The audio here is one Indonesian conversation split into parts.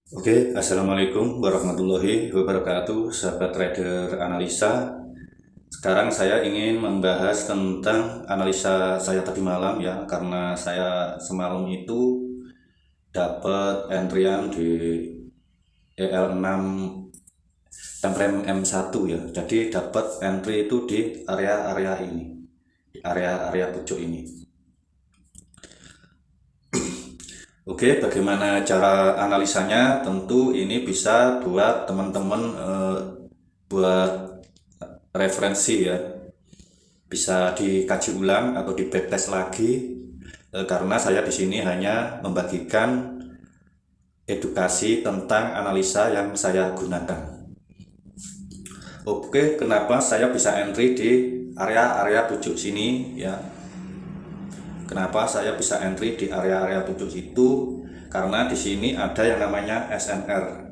Oke, Assalamualaikum warahmatullahi wabarakatuh, sahabat trader analisa. Sekarang saya ingin membahas tentang analisa saya tadi malam ya, karena saya semalam itu dapat entryan di EL6 timeframe M1 ya. Jadi dapat entry itu di area-area ini, di area-area pucuk ini. Oke, bagaimana cara analisanya? Tentu ini bisa buat teman-teman buat referensi ya, bisa dikaji ulang atau di backtest lagi karena saya di sini hanya membagikan edukasi tentang analisa yang saya gunakan. Oke, kenapa saya bisa entry di area-area pucuk sini ya? Kenapa saya bisa entry di area-area pucuk itu? Karena di sini ada yang namanya SNR.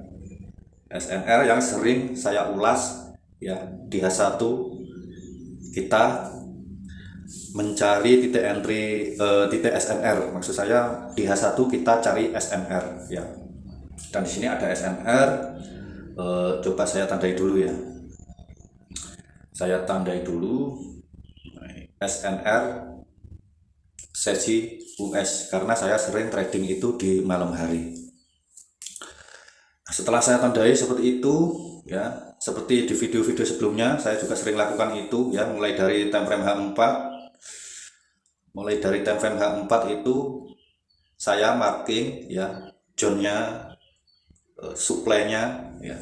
SNR yang sering saya ulas ya, di H1 kita mencari titik entry titik SNR. Maksud saya di H1 kita cari SNR ya. Dan di sini ada SNR. Coba saya tandai dulu ya. Saya tandai dulu SNR sesi US karena saya sering trading itu di malam hari. Nah, setelah saya tandai seperti itu ya, seperti di video-video sebelumnya saya juga sering lakukan itu ya, mulai dari time frame H4 itu saya marking ya, zone-nya, supply-nya ya.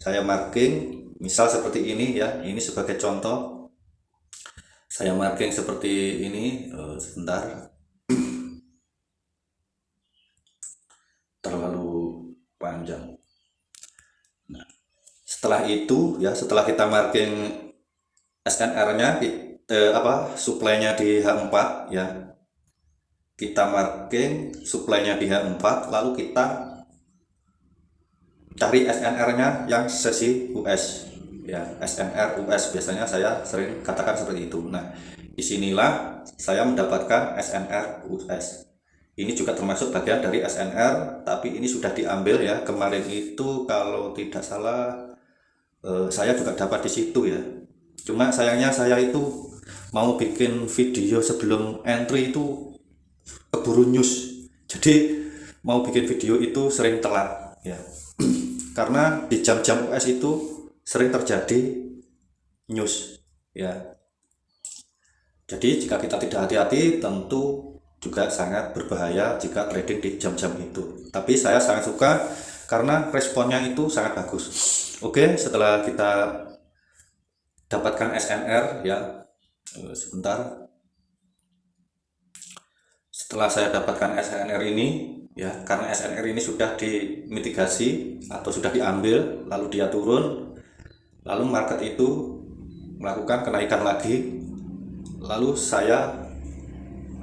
Saya marking misal seperti ini ya, ini sebagai contoh. Saya marking seperti ini, sebentar. Terlalu panjang. Nah, setelah itu ya, setelah kita marking SNR-nya supply-nya di H4 ya. Kita marking supply-nya di H4, lalu kita cari SNR-nya yang sesi US ya, SNR US biasanya saya sering katakan seperti itu. Nah, disinilah saya mendapatkan SNR US. Ini juga termasuk bagian dari SNR, tapi ini sudah diambil ya kemarin itu, kalau tidak salah saya juga dapat di situ ya. Cuma sayangnya saya itu mau bikin video sebelum entry itu keburu news, jadi mau bikin video itu sering telat ya. Karena di jam-jam US itu sering terjadi news ya. Jadi jika kita tidak hati-hati tentu juga sangat berbahaya jika trading di jam-jam itu. Tapi saya sangat suka karena responnya itu sangat bagus. Oke, setelah kita dapatkan SNR ya, sebentar. Setelah saya dapatkan SNR ini ya, karena SNR ini sudah dimitigasi atau sudah diambil lalu dia turun, lalu market itu melakukan kenaikan lagi, lalu saya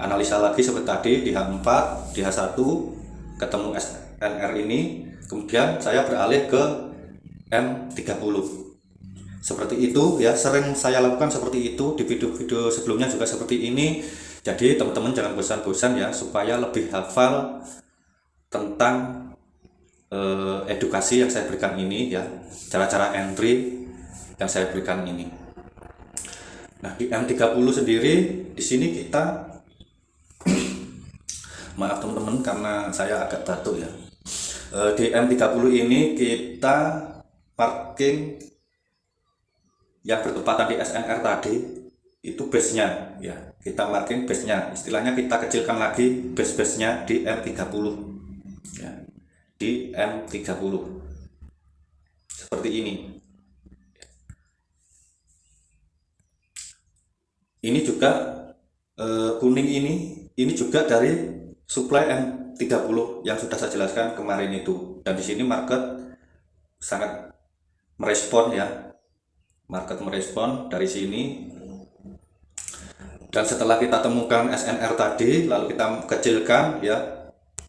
analisa lagi seperti tadi di H4, di H1 ketemu SNR ini, kemudian saya beralih ke M30 seperti itu ya. Sering saya lakukan seperti itu di video-video sebelumnya juga seperti ini. Jadi teman-teman jangan bosan-bosan ya, supaya lebih hafal tentang edukasi yang saya berikan ini ya, cara-cara entry yang saya berikan ini. Nah, di M30 sendiri di sini kita maaf teman-teman karena saya agak batuk ya. Di M30 ini kita parking yang bertepatan di SNR tadi itu base-nya ya, kita marking base-nya, istilahnya kita kecilkan lagi base-nya di M30 ya, di M30 seperti ini juga kuning ini juga dari supply M30 yang sudah saya jelaskan kemarin itu. Dan di sini market sangat merespon ya, market merespon dari sini. Dan setelah kita temukan SNR tadi, lalu kita kecilkan ya,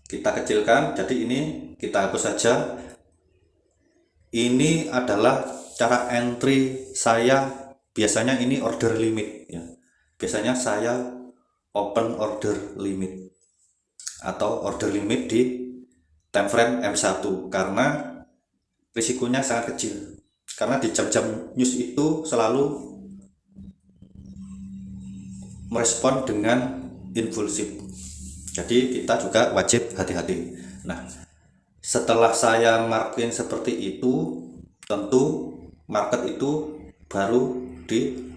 kita kecilkan, jadi ini kita hapus saja. Ini adalah cara entry saya, biasanya ini order limit ya, biasanya saya open order limit atau order limit di time frame M1 karena risikonya sangat kecil. Karena di jam-jam news itu selalu merespon dengan impulsif. Jadi kita juga wajib hati-hati. Nah, setelah saya marking seperti itu, tentu market itu baru di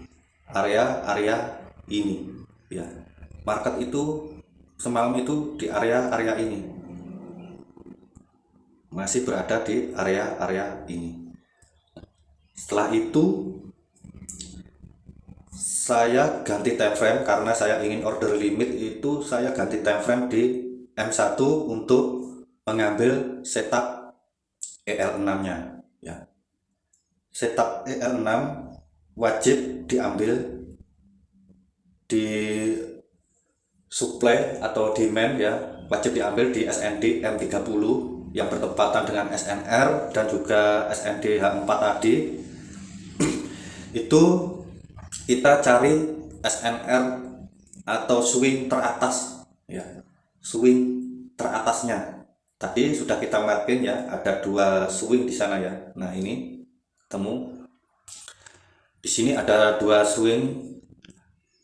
area-area ini ya. Market itu semalam itu di area-area ini. Masih berada di area-area ini. Setelah itu saya ganti time frame karena saya ingin order limit itu, saya ganti time frame di M1 untuk mengambil setup EL6-nya ya. Setup EL6 wajib diambil di supply atau demand ya, wajib diambil di SND M30 yang bertepatan dengan SNR dan juga SND H4 tadi. Itu kita cari SNR atau swing teratas ya, swing teratasnya. Tadi sudah kita marking ya, ada 2 swing di sana ya. Nah, ini ketemu. Di sini ada 2 swing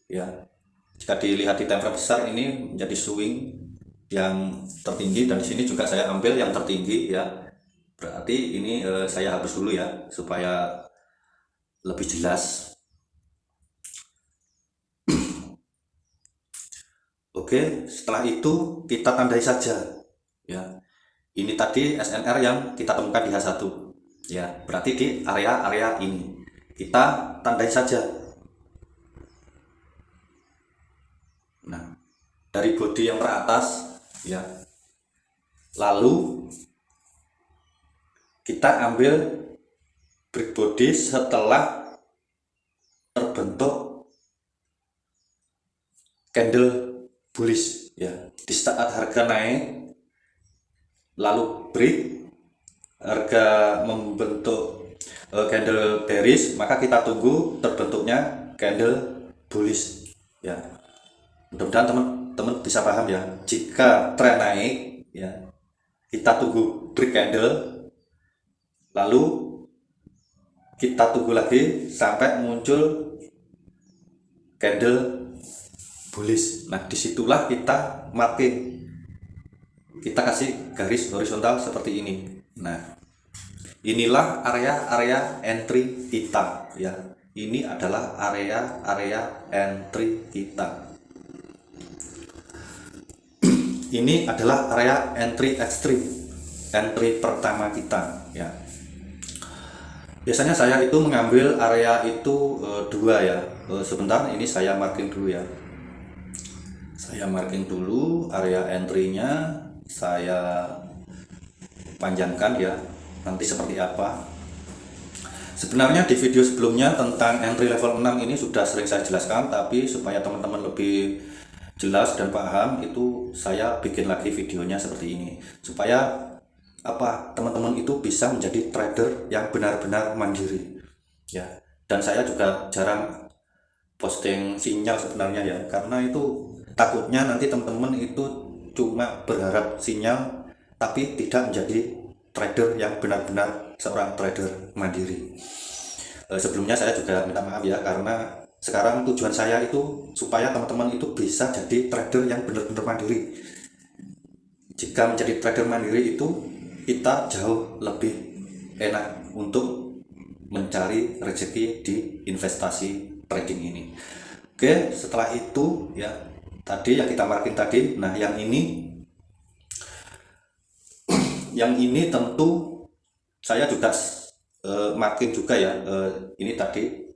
ya. Jika dilihat di time frame besar, ini menjadi swing yang tertinggi, dan di sini juga saya ambil yang tertinggi ya. Berarti ini saya hapus dulu ya supaya lebih jelas. Oke, setelah itu kita tandai saja ya. Ini tadi SNR yang kita temukan di H1 ya, berarti di area-area ini kita tandai saja. Nah, dari bodi yang teratas ya, lalu kita ambil break body setelah terbentuk candle bullish ya. Di saat harga naik lalu break, harga membentuk candle bearish, maka kita tunggu terbentuknya candle bullish ya. Mudah-mudahan teman-teman bisa paham ya. Jika tren naik ya, kita tunggu break candle, lalu kita tunggu lagi sampai muncul candle bullish. Nah, disitulah kita marking, kita kasih garis horizontal seperti ini. Nah, inilah area-area entry kita ya. Ini adalah area-area entry kita. Ini adalah area entry ekstrim, entry pertama kita ya. Biasanya saya itu mengambil area itu 2 ya. Sebentar, ini saya marking dulu ya. Saya marking dulu area entry-nya, saya panjangkan ya, nanti seperti apa. Sebenarnya di video sebelumnya tentang entry level 6 ini sudah sering saya jelaskan, tapi supaya teman-teman lebih jelas dan paham, itu saya bikin lagi videonya seperti ini, supaya apa, teman-teman itu bisa menjadi trader yang benar-benar mandiri ya. Dan saya juga jarang posting sinyal sebenarnya ya, karena itu takutnya nanti teman-teman itu cuma berharap sinyal tapi tidak menjadi trader yang benar-benar seorang trader mandiri. Sebelumnya saya juga minta maaf ya, karena sekarang tujuan saya itu supaya teman-teman itu bisa jadi trader yang benar-benar mandiri. Jika menjadi trader mandiri itu kita jauh lebih enak untuk mencari rezeki di investasi trading ini. Oke, setelah itu ya, tadi yang kita marking tadi. Nah, yang ini tentu saya juga marking juga ya. Ini tadi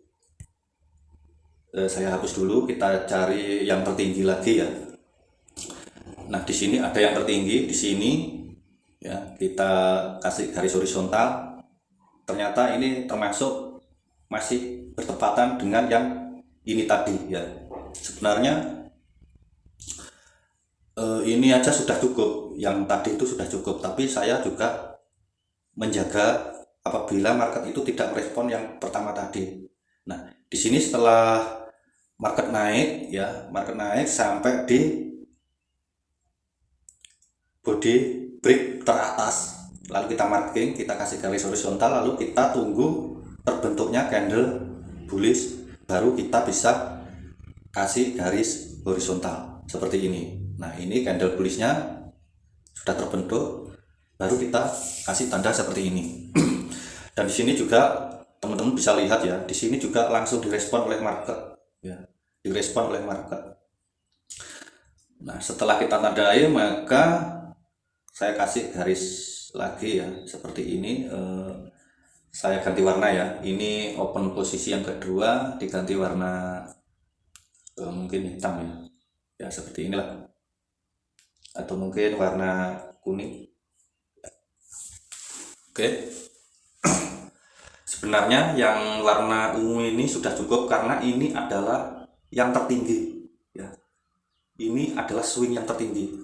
saya hapus dulu, kita cari yang tertinggi lagi ya. Nah, di sini ada yang tertinggi di sini ya, kita kasih garis horizontal. Ternyata ini termasuk masih bertepatan dengan yang ini tadi ya. Sebenarnya ini aja sudah cukup, yang tadi itu sudah cukup, tapi saya juga menjaga apabila market itu tidak merespon yang pertama tadi. Nah, di sini setelah market naik ya, market naik sampai di body break teratas, lalu kita marking, kita kasih garis horizontal, lalu kita tunggu terbentuknya candle bullish, baru kita bisa kasih garis horizontal seperti ini. Nah, ini candle bullishnya sudah terbentuk, baru kita kasih tanda seperti ini. Dan di sini juga teman-teman bisa lihat ya, di sini juga langsung direspon oleh market ya, direspon oleh market. Nah, setelah kita tandai, maka saya kasih garis lagi ya seperti ini. Saya ganti warna ya, ini open posisi yang kedua diganti warna mungkin hitam ya, seperti inilah, atau mungkin warna kuning. Oke. Sebenarnya yang warna ungu ini sudah cukup karena ini adalah yang tertinggi ya. Ini adalah swing yang tertinggi.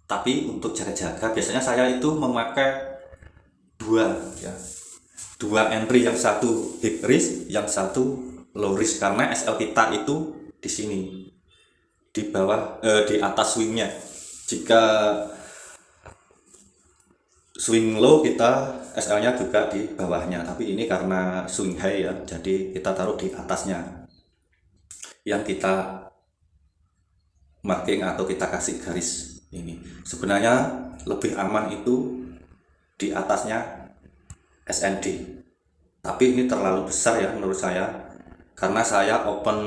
Tapi untuk jaga-jaga biasanya saya itu memakai dua ya. Dua entry, yang satu big risk, yang satu low risk, karena SL kita itu di sini. Di bawah di atas swingnya. Jika swing low kita SL-nya juga di bawahnya, tapi ini karena swing high ya, jadi kita taruh di atasnya. Yang kita marking atau kita kasih garis ini. Sebenarnya lebih aman itu di atasnya SND. Tapi ini terlalu besar ya menurut saya, karena saya open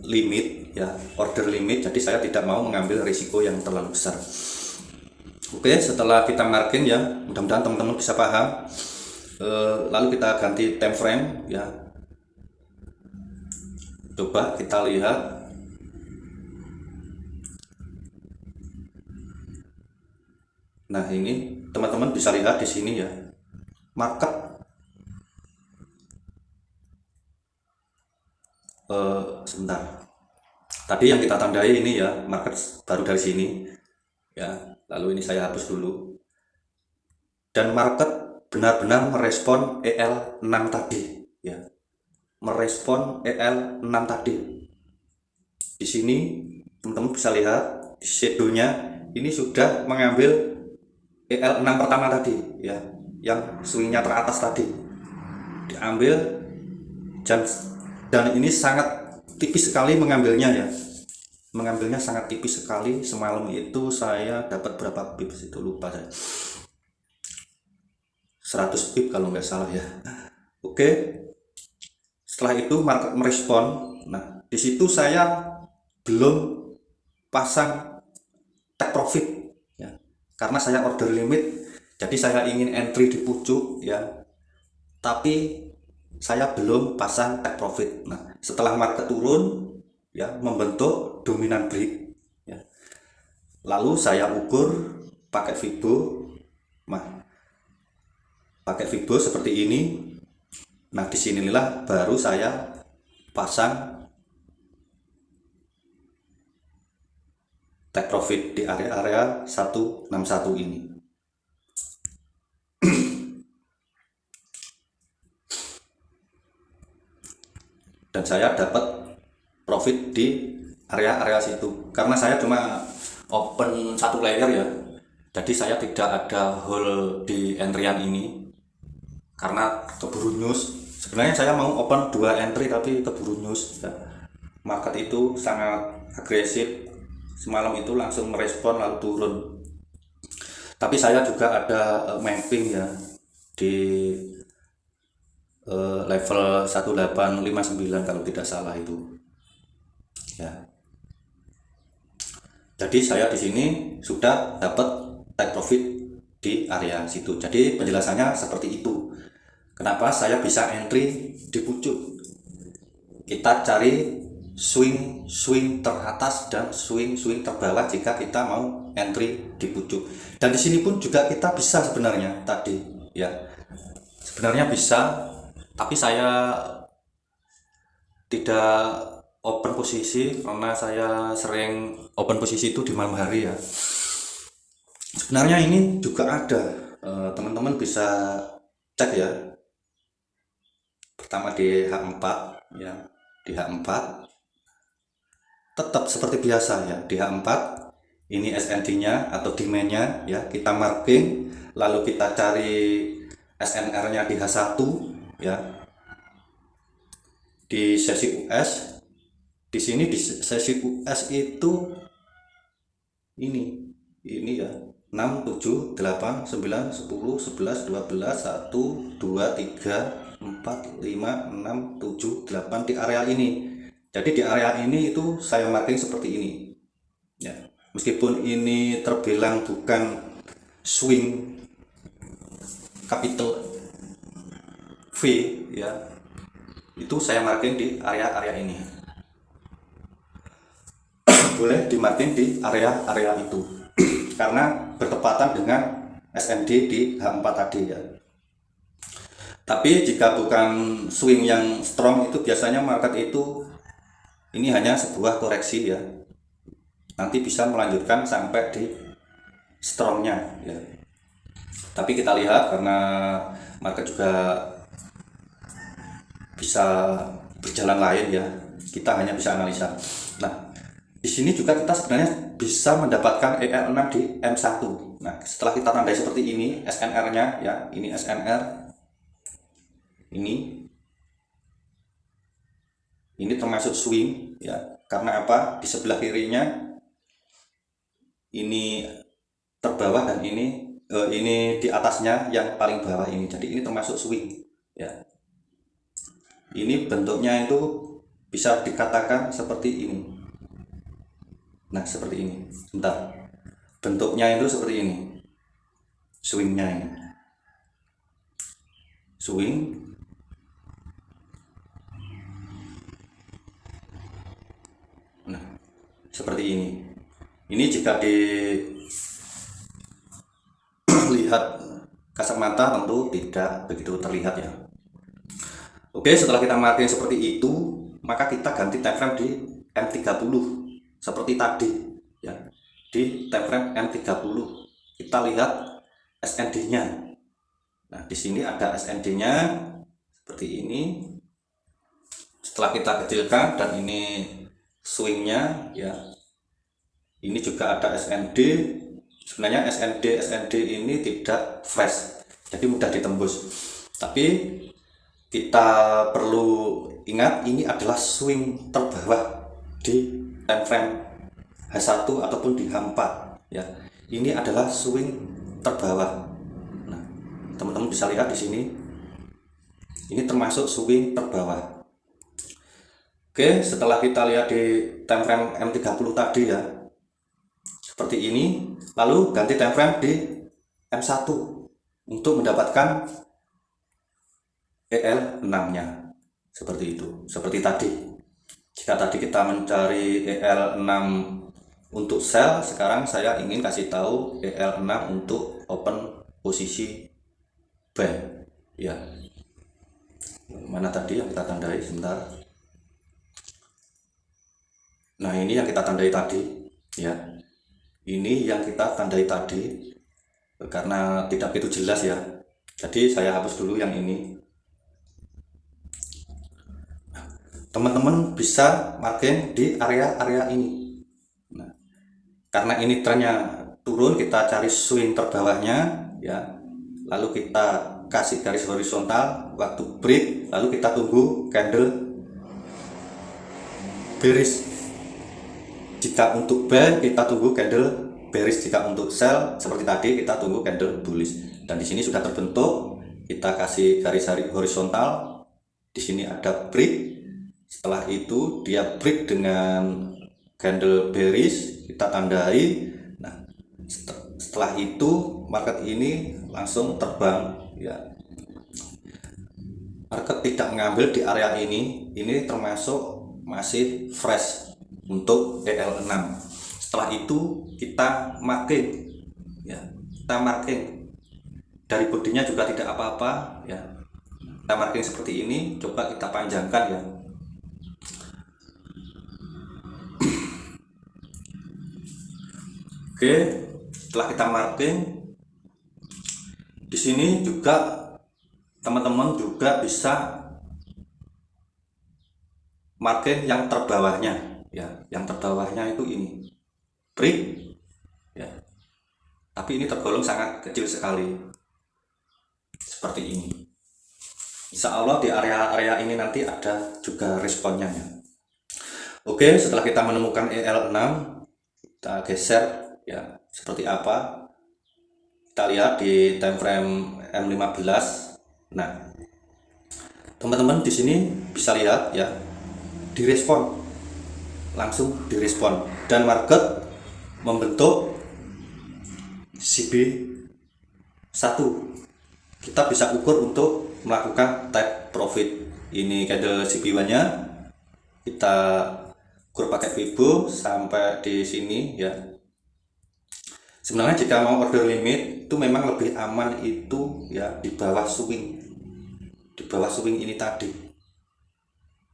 limit ya, order limit, jadi saya tidak mau mengambil risiko yang terlalu besar. Oke, setelah kita marking ya, mudah-mudahan teman-teman bisa paham. Lalu kita ganti time frame ya. Coba kita lihat. Nah, ini teman-teman bisa lihat di sini ya. Market sebentar. Tadi yang kita tandai ini ya, market baru dari sini ya. Lalu ini saya hapus dulu. Dan market benar-benar merespon EL6 tadi ya. Merespon EL6 tadi. Di sini teman-teman bisa lihat shadow-nya ini sudah mengambil EL6 pertama tadi ya, yang swingnya teratas tadi diambil, dan ini sangat tipis sekali mengambilnya ya, mengambilnya sangat tipis sekali. Semalam itu saya dapat berapa pips itu lupa saya, 100 pip kalau nggak salah ya. Oke, setelah itu market merespon. Nah, di situ saya belum pasang take profit ya, karena saya order limit, jadi saya ingin entry di pucuk ya, tapi saya belum pasang take profit. Nah, setelah market turun ya, membentuk dominan break ya, lalu saya ukur pakai Fibo. Nah, pakai Fibo seperti ini. Nah, disinilah baru saya pasang take profit di area-area 161 ini. Dan saya dapat profit di area-area situ karena saya cuma open satu layer ya, jadi saya tidak ada hold di entryan ini karena keburu news. Sebenarnya saya mau open 2 entry tapi keburu news ya. Market itu sangat agresif, semalam itu langsung merespon lalu turun. Tapi saya juga ada mapping ya di level 1859 kalau tidak salah itu ya. Jadi saya di sini sudah dapat take profit di area situ. Jadi penjelasannya seperti itu. Kenapa saya bisa entry di pucuk? Kita cari swing teratas dan swing terbawah jika kita mau entry di pucuk. Dan di sini pun juga kita bisa sebenarnya tadi ya. Sebenarnya bisa, tapi saya tidak open posisi karena saya sering open posisi itu di malam hari ya. Sebenarnya ini juga ada, teman-teman bisa cek ya. Pertama di H4 ya, di H4 tetap seperti biasa ya, di H4 ini SND-nya atau demand-nya ya, kita marking, lalu kita cari SNR-nya di H1 ya. Di sesi US, di sini di sesi US itu ini ya, 6 7 8 9 10 11 12 1 2 3 4 5 6 7 8 di area ini. Jadi di area ini itu saya marking seperti ini ya. Meskipun ini terbilang bukan swing capital V ya, itu saya marking di area-area ini. Boleh di marking di area-area itu karena bertepatan dengan SND di H4 tadi ya. Tapi jika bukan swing yang strong, itu biasanya market itu ini hanya sebuah koreksi ya, nanti bisa melanjutkan sampai di strongnya ya. Tapi kita lihat, karena market juga bisa berjalan lain ya, kita hanya bisa analisa. Nah, di sini juga kita sebenarnya bisa mendapatkan EL6 di M1. Nah, setelah kita tandai seperti ini SNR-nya ya, ini SNR, ini termasuk swing ya. Karena apa? Di sebelah kirinya ini terbawah dan ini di atasnya yang paling bawah ini. Jadi ini termasuk swing ya. Ini bentuknya itu bisa dikatakan seperti ini. Nah, seperti ini. Bentar. Bentuknya itu seperti ini. Swingnya ini. Swing. Nah, seperti ini. Ini jika dilihat kasat mata tentu tidak begitu terlihat ya. Oke, setelah kita marking seperti itu, maka kita ganti time frame di M30 seperti tadi ya. Di time frame M30 kita lihat SND-nya. Nah, di sini ada SND-nya seperti ini. Setelah kita kecilkan, dan ini swingnya ya. Ini juga ada SND. Sebenarnya SND ini tidak flash, jadi mudah ditembus. Tapi kita perlu ingat, ini adalah swing terbawah di time frame H1 ataupun di H4 ya. Ini adalah swing terbawah. Nah, teman-teman bisa lihat di sini. Ini termasuk swing terbawah. Oke, setelah kita lihat di time frame M30 tadi ya, seperti ini, lalu ganti time frame di M1 untuk mendapatkan EL6-nya seperti itu, seperti tadi. Jika tadi kita mencari EL6 untuk sell, sekarang saya ingin kasih tahu EL6 untuk open posisi buy ya. Mana tadi yang kita tandai? Sebentar. Nah, ini yang kita tandai tadi ya. Ini yang kita tandai tadi, karena tidak begitu jelas ya, jadi saya hapus dulu yang ini. Teman-teman bisa marking di area-area ini. Nah, karena ini trennya turun, kita cari swing terbawahnya ya, lalu kita kasih garis horizontal waktu break, lalu kita tunggu candle bearish. Jika untuk buy kita tunggu candle bearish, jika untuk sell seperti tadi kita tunggu candle bullish. Dan di sini sudah terbentuk, kita kasih garis horizontal. Di sini ada break. Setelah itu dia break dengan candle bearish, kita tandai. Nah, setelah itu market ini langsung terbang ya. Market tidak mengambil di area ini termasuk masih fresh untuk EL6. Setelah itu kita marking ya, kita marking dari bodinya juga tidak apa-apa ya. Kita marking seperti ini, coba kita panjangkan ya. Oke, setelah kita marking di sini juga teman-teman juga bisa marking yang terbawahnya ya. Yang terbawahnya itu ini break, tapi ini tergolong sangat kecil sekali seperti ini. Insya Allah di area-area ini nanti ada juga responnya ya. Oke, setelah kita menemukan EL6, kita geser ya seperti apa. Kita lihat di time frame M15. Nah, teman-teman di sini bisa lihat ya, direspon, langsung direspon, dan market membentuk CB1. Kita bisa ukur untuk melakukan take profit. Ini candle CB1 nya kita ukur pakai Fibo sampai di sini ya. Sebenarnya jika mau order limit itu memang lebih aman itu ya di bawah swing, di bawah swing ini tadi.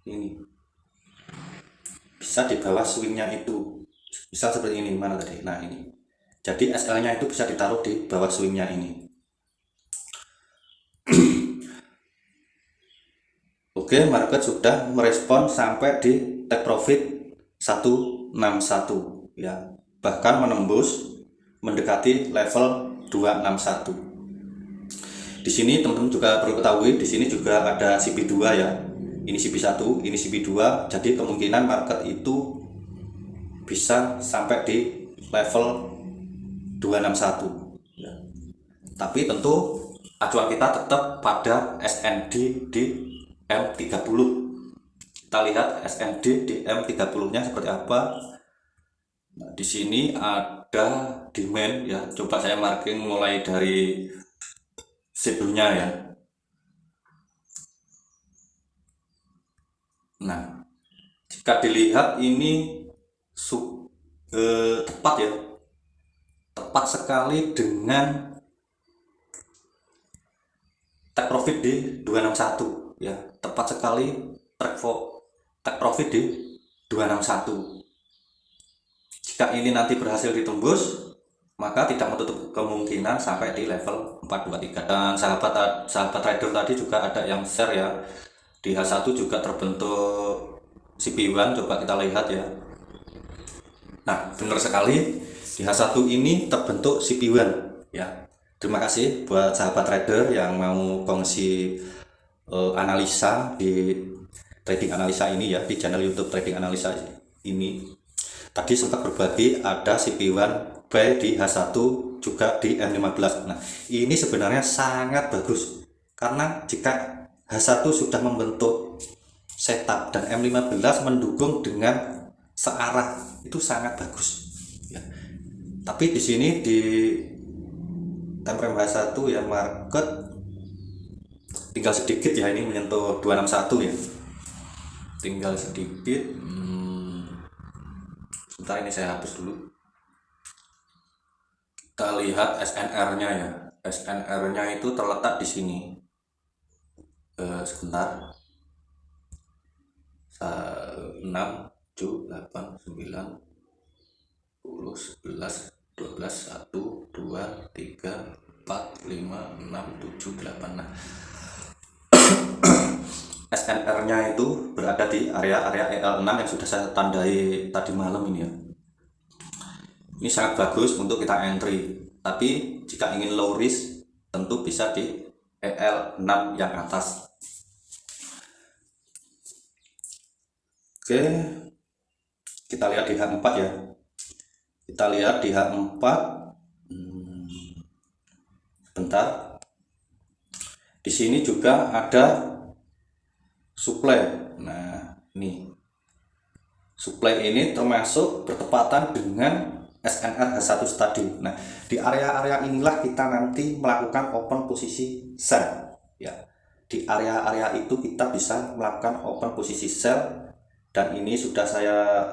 Ini bisa di bawah swingnya itu, misal seperti ini, mana tadi, nah ini. Jadi SL nya itu bisa ditaruh di bawah swingnya ini. Oke, market sudah merespon sampai di take profit 161 ya, bahkan menembus mendekati level 261. Di sini teman-teman juga perlu ketahui, di sini juga ada CP2 ya. Ini CP1, ini CP2. Jadi kemungkinan market itu bisa sampai di level 261 ya. Tapi tentu acuan kita tetap pada SND di M30. Kita lihat SND di M30 nya seperti apa. Nah, di sini ada demand ya. Coba saya marking mulai dari sebelumnya ya. Nah, jika dilihat ini tepat ya, tepat sekali dengan take profit di 261 ya, tepat sekali take profit di 261. Jika ini nanti berhasil ditembus, maka tidak menutup kemungkinan sampai di level 423. Dan sahabat trader tadi juga ada yang share ya, di H1 juga terbentuk CP1, coba kita lihat ya. Nah, benar sekali di H1 ini terbentuk CP1 ya. Terima kasih buat sahabat trader yang mau kongsi analisa di trading analisa ini ya, di channel YouTube trading analisa ini. Tadi sempat berbagi ada CP1 buy di H1 juga di M15. Nah, ini sebenarnya sangat bagus karena jika H1 sudah membentuk setup dan M15 mendukung dengan searah, itu sangat bagus ya. Tapi di sini di time frame H1 ya, market tinggal sedikit ya, ini menyentuh 261 ya, tinggal sedikit. Sebentar, ini saya hapus dulu. Kita lihat SNR nya ya, SNR nya itu terletak di sini. Sebentar, 6, 7, 8, 9, 10, 11, 12, 1, 2, 3, 4, 5, 6, 7, 8. Nah, SNR nya itu berada di area EL6 yang sudah saya tandai tadi malam ini ya. Ini sangat bagus untuk kita entry, tapi jika ingin low risk tentu bisa di EL6 yang atas. Oke, kita lihat di H4 ya. Kita lihat di H4. Sebentar. Di sini juga ada supply. Nah, ini supply ini termasuk bertepatan dengan SNR H1 tadi. Nah, di area-area inilah kita nanti melakukan open posisi sell ya. Di area-area itu kita bisa melakukan open posisi sell, dan ini sudah saya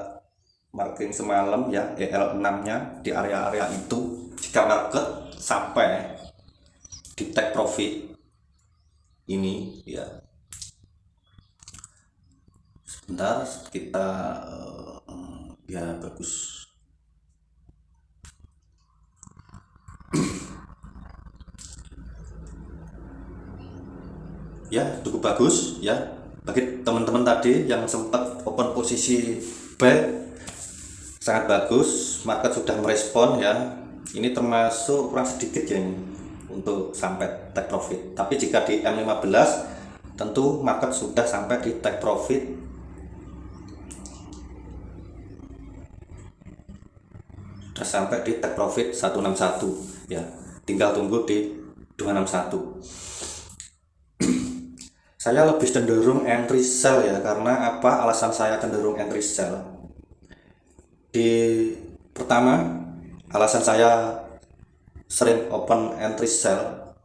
marking semalam ya, EL6 nya di area-area itu. Jika market sampai di take profit ini ya, sebentar kita ya, bagus. Ya, cukup bagus ya. Bagi teman-teman tadi yang sempat open posisi buy, sangat bagus. Market sudah merespon ya. ini termasuk kurang sedikit ya ini untuk sampai take profit. Tapi jika di M15 tentu market sudah sampai di take profit sampai di take profit 161 ya, tinggal tunggu di 261. Saya lebih cenderung entry sell ya, karena apa? Alasan saya cenderung entry sell. Pertama, alasan saya sering open entry sell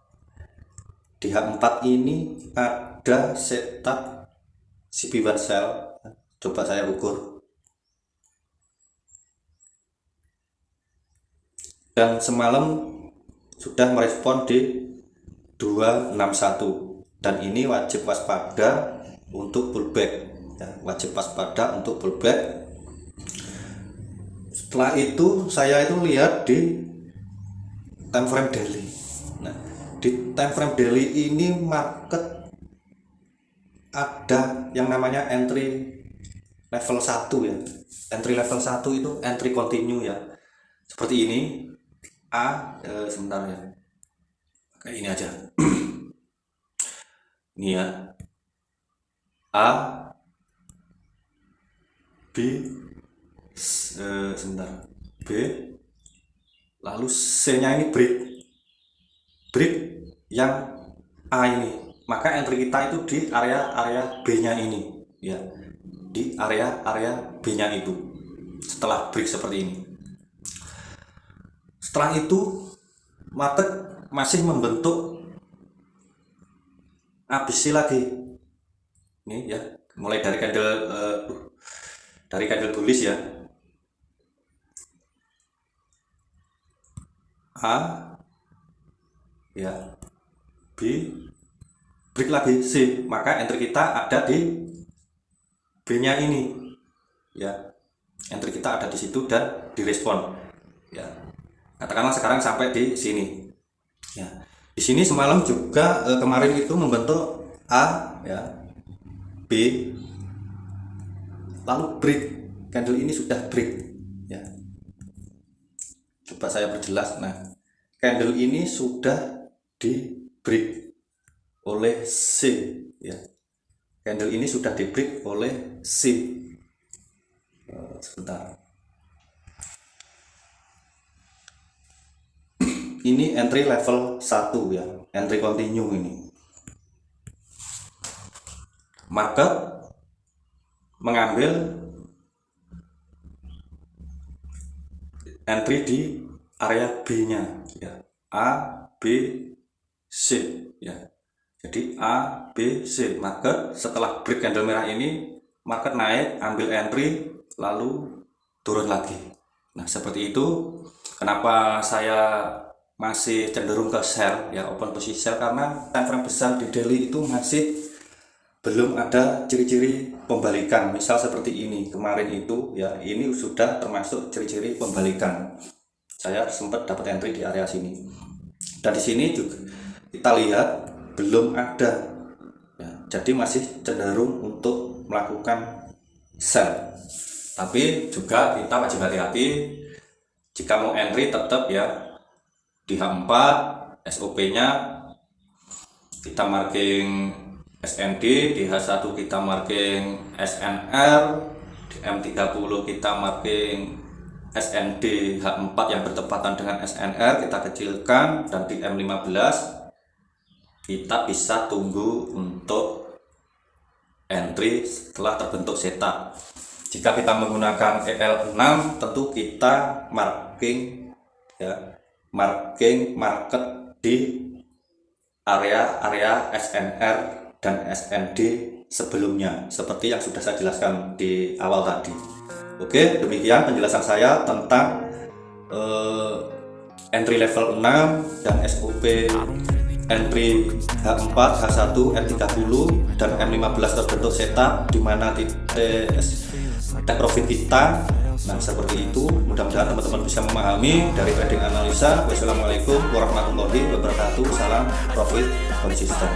di H4 ini ada setup CP1 sell. Coba saya ukur. Dan semalam sudah merespon di 261, dan ini wajib waspada untuk pullback ya, wajib waspada untuk pullback. Setelah itu saya itu lihat di time frame daily. Nah, di time frame daily ini market ada yang namanya entry level 1 ya. Entry level 1 itu entry continue ya, seperti ini. Sebentar ya, kayak ini aja. Ini ya, A, B, sebentar, B, lalu C nya ini break yang A ini, maka entry kita itu di area B nya ini ya, di area B nya itu setelah break seperti ini. Setelah itu market masih membentuk ABC lagi ini ya, mulai dari candle bullish ya, A ya, B, break lagi C, maka entry kita ada di B nya ini ya, entry kita ada di situ dan direspon ya. Katakanlah sekarang sampai di sini ya. Di sini semalam juga kemarin itu membentuk A ya, B, lalu break. Candle ini sudah break ya. Coba saya perjelas. Nah, candle ini sudah di break oleh C ya. Candle ini sudah di break oleh C. Sebentar. Ini entry level 1 ya, entry continue ini. Market mengambil entry di area B-nya ya, A, B, C ya. Jadi A, B, C. Market setelah break candle merah ini, market naik, ambil entry, lalu turun lagi. Nah, seperti itu. Kenapa saya masih cenderung ke sell ya, open posisi sell, karena time frame besar di daily itu masih belum ada ciri-ciri pembalikan. Misal seperti ini kemarin itu ya, ini sudah termasuk ciri-ciri pembalikan. Saya sempat dapat entry di area sini, dan di sini juga kita lihat belum ada ya, jadi masih cenderung untuk melakukan sell. Tapi juga kita wajib hati-hati jika mau entry, tetap ya di H4 SOP nya kita marking SND, di H1 kita marking SNR, di M30 kita marking SND H4 yang bertepatan dengan SNR kita kecilkan, dan di M15 kita bisa tunggu untuk entry setelah terbentuk setup. Jika kita menggunakan EL6 tentu kita marking ya, marking market di area SNR dan SND sebelumnya, seperti yang sudah saya jelaskan di awal tadi. Oke, demikian penjelasan saya tentang entry level 6 dan SOP entry H4, H1, M30 dan M15 terbentuk setup, di mana take profit kita. Nah, seperti itu. Mudah-mudahan teman-teman bisa memahami dari trading analisa. Wassalamualaikum warahmatullahi wabarakatuh. Salam profit konsisten.